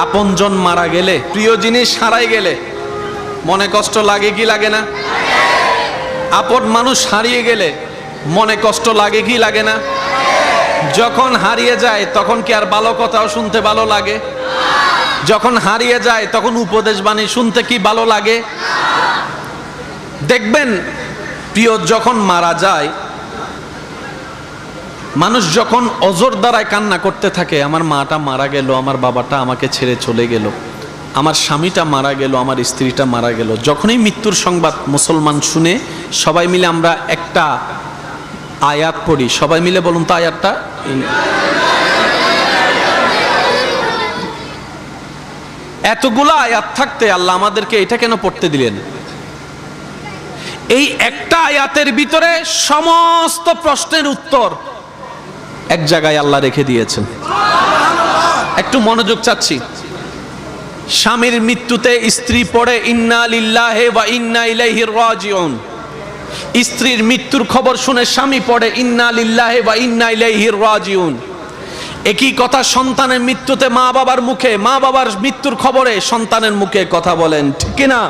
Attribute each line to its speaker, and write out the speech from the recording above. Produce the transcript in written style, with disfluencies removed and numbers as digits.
Speaker 1: আপনজন মারা গেলে, প্রিয় জিনিস হারাই গেলে মনে কষ্ট লাগে কি লাগে না? আপন মানুষ হারিয়ে গেলে মনে কষ্ট লাগে কি লাগে না? যখন হারিয়ে যায় তখন কি আর ভালো কথাও শুনতে ভালো লাগে? যখন হারিয়ে যায় তখন উপদেশ বাণী শুনতে কি ভালো লাগে? দেখবেন প্রিয় যখন মারা যায়, মানুষ যখন অজর দ্বারায় কান্না করতে থাকে, আমার মাটা মারা গেল, আমার বাবাটা আমাকে ছেড়ে চলে গেল, আমার স্বামীটা মারা গেল, আমার স্ত্রীটা মারা গেল, যখনই মৃত্যুর সংবাদ মুসলমান শুনে সবাই মিলে আমরা একটা আয়াত পড়ি। সবাই মিলে বলুন তো আয়াতটা। এতগুলো আয়াত থাকতে আল্লাহ আমাদেরকে এটা কেন পড়তে দিলেন? এই একটা আয়াতের ভিতরে সমস্ত প্রশ্নের উত্তর এক জায়গায় আল্লাহ রেখে দিয়েছেন। একটু মনোযোগ চাচ্ছি। স্বামীর মৃত্যুতে স্ত্রী পড়ে ইন্না লিল্লাহি ওয়া ইন্না ইলাইহি রাজিউন। স্ত্রীর মৃত্যুর খবর শুনে স্বামী পড়ে ইন্না লিল্লাহি ওয়া ইন্না ইলাইহি রাজিউন। একই কথা সন্তানের মৃত্যুতে মা বাবার মুখে, মা বাবার মৃত্যুর খবরে সন্তানের মুখে কথা বলেন, ঠিক কিনা?